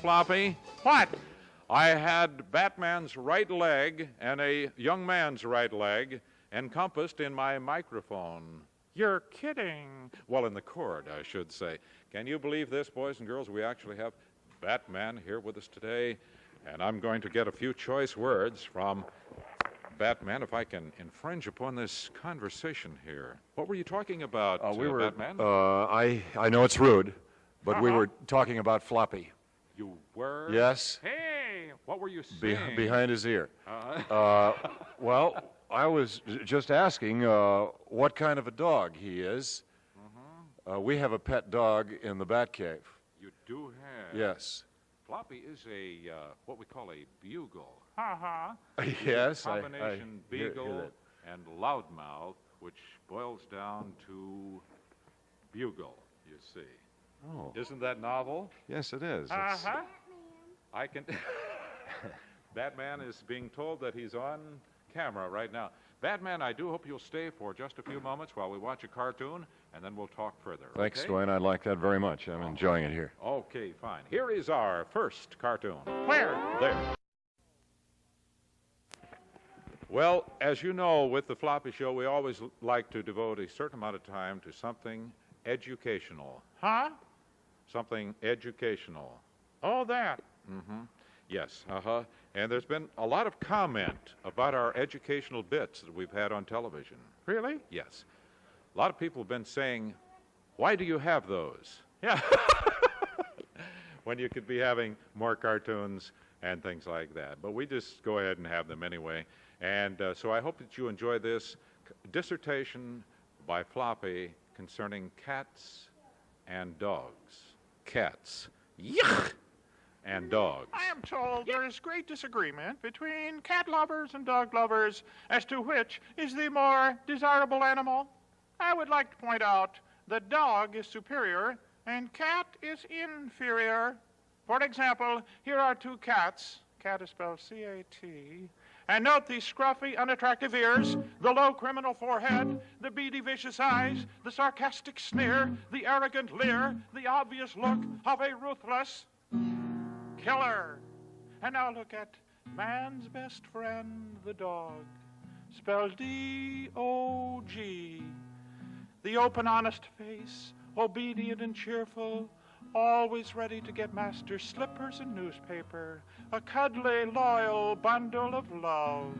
Floppy? What? I had Batman's right leg and a young man's right leg encompassed in my microphone. You're kidding. Well, in the cord, I should say. Can you believe this, boys and girls? We actually have Batman here with us today, and I'm going to get a few choice words from Batman, if I can infringe upon this conversation here. What were you talking about, Batman? I know it's rude, but we were talking about Floppy. You were? Yes. Hey, what were you saying? Behind his ear. Well, I was just asking what kind of a dog he is. We have a pet dog in the Batcave. You do have? Yes. Floppy is a, what we call a bugle. Yes. Combination hear beagle that. and loudmouth, which boils down to bugle, you see. Oh. Isn't that novel? Yes, it is. I can. Batman is being told that he's on camera right now. Batman, I do hope you'll stay for just a few moments while we watch a cartoon, and then we'll talk further. Thanks, okay? Dwayne. I'd like that very much. I'm enjoying it here. Okay, fine. Here is our first cartoon. Where? There. Well, as you know, with the Floppy Show, we always like to devote a certain amount of time to something educational. Huh? Something educational. Oh, that. Yes, And there's been a lot of comment about our educational bits that we've had on television. Really? Yes. A lot of people have been saying, why do you have those? Yeah. When you could be having more cartoons and things like that. But we just go ahead and have them anyway. And so I hope that you enjoy this dissertation by Floppy concerning cats and dogs. Cats. Yuck! And dogs. I am told there is great disagreement between cat lovers and dog lovers as to which is the more desirable animal. I would like to point out that dog is superior and cat is inferior. For example, here are two cats. Cat is spelled C-A-T. And note the scruffy, unattractive ears, the low criminal forehead, the beady, vicious eyes, the sarcastic sneer, the arrogant leer, the obvious look of a ruthless killer. And now look at man's best friend, the dog, spelled D-O-G. The open, honest face, obedient and cheerful, always ready to get master's slippers and newspaper, a cuddly, loyal bundle of love.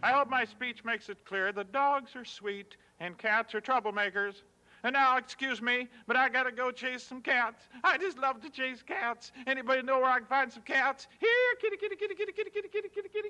I hope my speech makes it clear that dogs are sweet and cats are troublemakers. And now, excuse me, but I gotta go chase some cats. I just love to chase cats. Anybody know where I can find some cats? Here, kitty, kitty, kitty, kitty, kitty, kitty, kitty, kitty, kitty.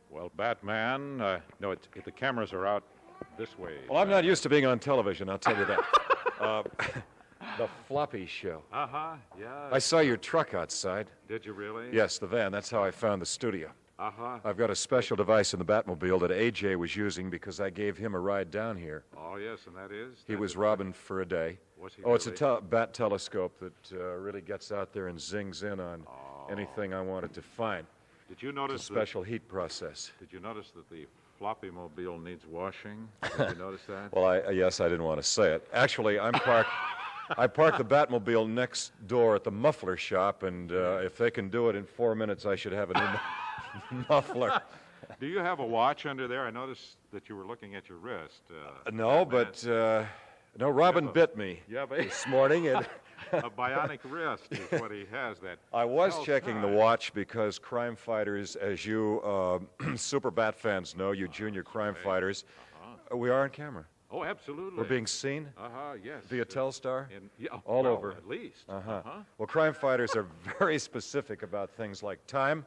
Well, Batman, no, the cameras are out this way. Well, I'm not used to being on television, I'll tell you that. The Floppy Show. Yeah. I saw your truck outside. Did you really? Yes, the van. That's how I found the studio. I've got a special device in the Batmobile that A.J. was using because I gave him a ride down here. Oh, yes, and that is? He was robbing for a day. Was he It's really? a bat telescope that really gets out there and zings in on anything I wanted to find. Did you notice It's a special heat process. Did you notice that the Floppy Mobile needs washing? Did you notice that? Well, yes, I didn't want to say it. Actually, I parked the Batmobile next door at the muffler shop, and if they can do it in 4 minutes, I should have a new muffler. Do you have a watch under there? I noticed that you were looking at your wrist. No, but no, Robin bit me this morning. And a bionic wrist is what he has. That I was checking the watch because crime fighters, as you Super Bat fans know, you junior crime fighters, we are on camera. Oh, absolutely. We're being seen yes. via Telstar, all all over. At least. Well, crime fighters are very specific about things like time.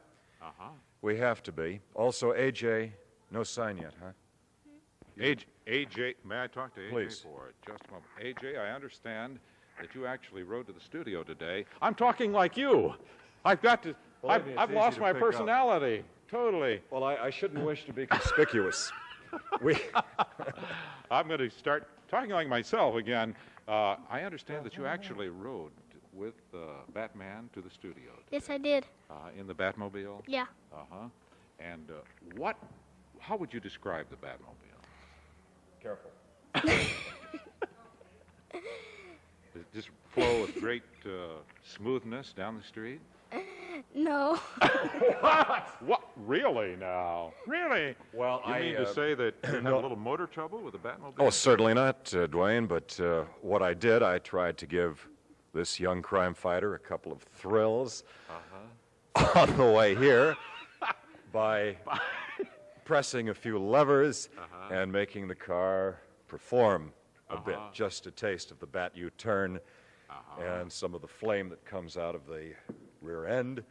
We have to be. Also, AJ, no sign yet, huh? AJ, may I talk to AJ Please. for just a moment? AJ, I understand that you actually rode to the studio today. I'm talking like you. I've got to. Believe me, it's I've easy lost to my pick up. personality. Totally. Well, I shouldn't wish to be conspicuous. I'm going to start talking like myself again. I understand that you actually rode with Batman to the studio. Yes, I did. In the Batmobile? Yeah. And how would you describe the Batmobile? Careful. Does it just flow with great smoothness down the street? No. What? Really now? Really? Well, You mean to say that you had a little motor trouble with the Batmobile? Oh, certainly not, Dwayne, but what I did, I tried to give this young crime fighter a couple of thrills on the way here by pressing a few levers and making the car perform a bit. Just a taste of the Bat U-turn and some of the flame that comes out of the rear end.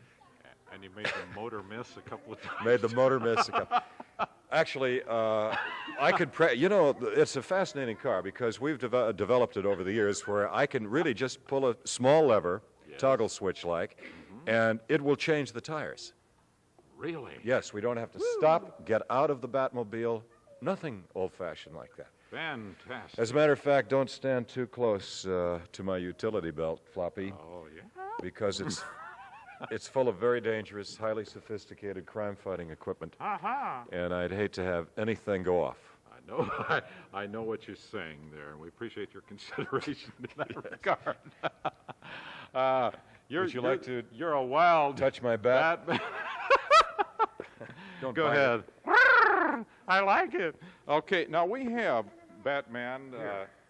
And you made the motor miss a couple of times. Made the motor miss. Actually, I could, it's a fascinating car because we've developed it over the years where I can really just pull a small lever, toggle switch like, and it will change the tires. Really? Yes, we don't have to stop, get out of the Batmobile, nothing old-fashioned like that. Fantastic. As a matter of fact, don't stand too close to my utility belt, Floppy, Oh, yeah. because it's full of very dangerous, highly sophisticated crime-fighting equipment, and I'd hate to have anything go off. I know. I know what you're saying there, and we appreciate your consideration in that regard. Would you like to You're a wild touch my bat? Batman. Don't Go bite it. Ahead. I like it. Okay, now we have Batman.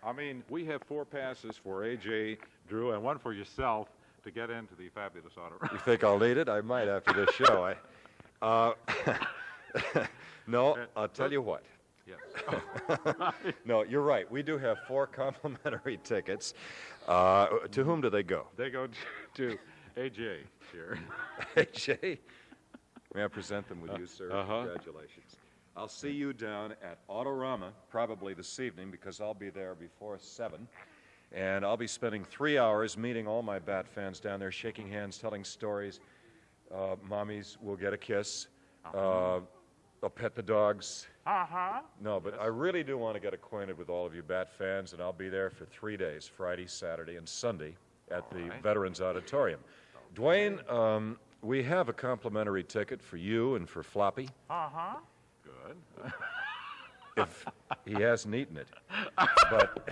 I mean, we have 4 passes for AJ, Drew, and 1 for yourself to get into the fabulous auto. You think I'll need it? I might after this show. No, I'll tell you what. Yes. No, you're right. We do have 4 complimentary tickets. To whom do they go? They go to AJ here. Hey, Jay. May I present them with you, sir? Uh-huh. Congratulations. I'll see you down at Autorama probably this evening because I'll be there before 7. And I'll be spending 3 hours meeting all my Bat fans down there, shaking hands, telling stories. Mommies will get a kiss. I'll pet the dogs. No, but I really do want to get acquainted with all of you Bat fans, and I'll be there for 3 days, Friday, Saturday, and Sunday at the Veterans Auditorium. Dwayne, we have a complimentary ticket for you and for Floppy Good. if he hasn't eaten it. But,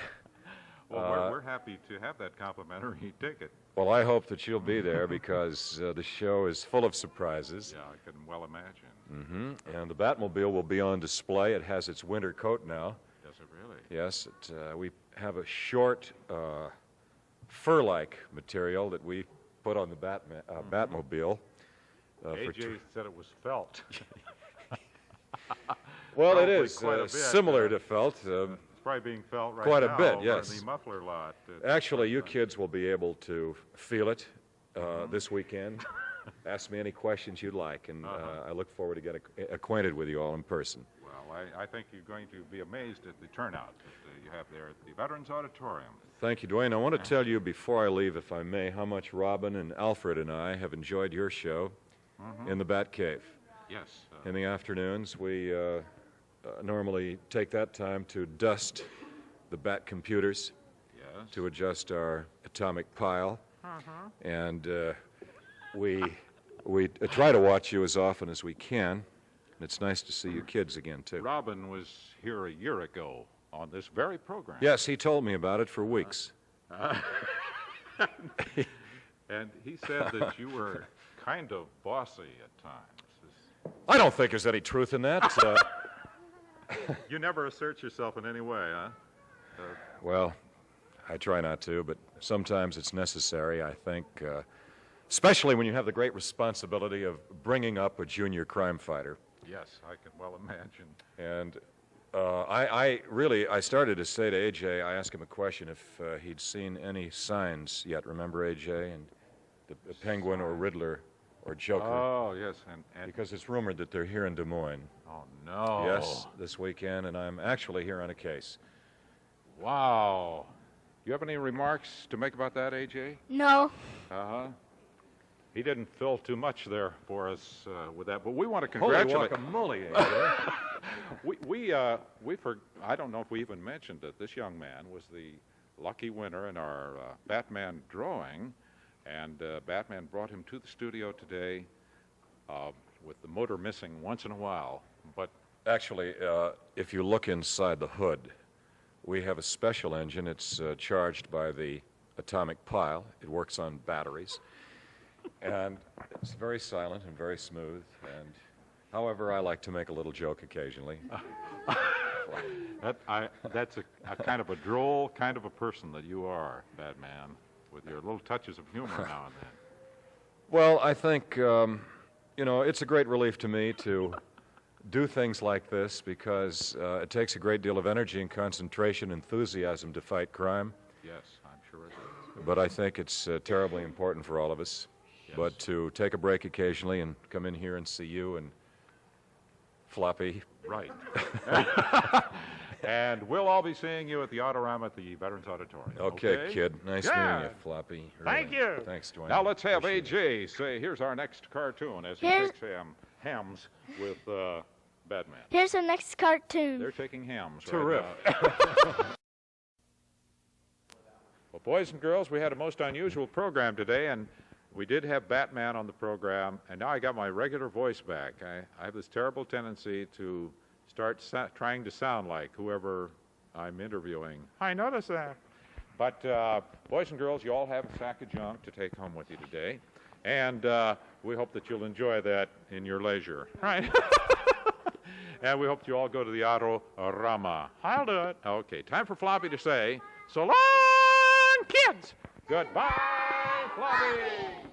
Well, we're happy to have that complimentary ticket. well, I hope that you'll be there because the show is full of surprises. Yeah, I can well imagine. And the Batmobile will be on display. It has its winter coat now. Does it really? Yes, we have a short fur-like material that we put on the Batmobile. AJ said it was felt. Well, it Probably is quite a bit, similar to felt. It's probably being felt right Quite a now bit, over yes. in the muffler lot. Actually, you kids will be able to feel it this weekend. Ask me any questions you'd like, and I look forward to getting acquainted with you all in person. Well, I think you're going to be amazed at the turnout that you have there at the Veterans Auditorium. Thank you, Dwayne. I want to tell you before I leave, if I may, how much Robin and Alfred and I have enjoyed your show in the Batcave. Yes. In the afternoons, we normally take that time to dust the Bat computers, Yes. to adjust our atomic pile, and we try to watch you as often as we can. And it's nice to see you kids again, too. Robin was here a year ago on this very program. Yes, he told me about it for weeks. And he said that you were kind of bossy at times. I don't think there's any truth in that. You never assert yourself in any way, huh? Well, I try not to, but sometimes it's necessary, I think, especially when you have the great responsibility of bringing up a junior crime fighter. Yes, I can well imagine. And I started to say to AJ, I asked him a question if he'd seen any signs yet. Remember AJ and the Penguin or Riddler or Joker? Oh, yes, and Because it's rumored that they're here in Des Moines. oh no. Yes, this weekend, and I'm actually here on a case. Wow. You have any remarks to make about that, AJ? No. Uh-huh. He didn't fill too much there for us with that, but we want to Holy congratulate. guacamole, AJ. I don't know if we even mentioned it. This young man was the lucky winner in our Batman drawing, and Batman brought him to the studio today with the motor missing once in a while. But Actually, if you look inside the hood, we have a special engine. It's charged by the atomic pile. It works on batteries. And it's very silent and very smooth. And however, I like to make a little joke occasionally. That's a kind of a droll kind of a person that you are, Batman, with your little touches of humor now and then. Well, I think, it's a great relief to me to do things like this because it takes a great deal of energy and concentration, enthusiasm to fight crime. Yes, I'm sure it is. But I think it's terribly important for all of us. Yes. But to take a break occasionally and come in here and see you and Floppy. Right. And we'll all be seeing you at the Autorama at the Veterans Auditorium. Okay, kid. Nice meeting Yeah. you, Floppy. Thank Really. you. Thanks, Dwayne. Now let's have Appreciate AJ say, here's our next cartoon as he Here's- takes hams with Batman. Here's the next cartoon. They're taking hams. Terrific. Right now. Well, boys and girls, we had a most unusual program today, and we did have Batman on the program, and now I got my regular voice back. I have this terrible tendency to start trying to sound like whoever I'm interviewing. I noticed that. But, boys and girls, you all have a sack of junk to take home with you today, and we hope that you'll enjoy that in your leisure. Right. And we hope you all go to the Autorama. I'll do it. Okay, time for Floppy to say, so long, kids! Goodbye, Floppy!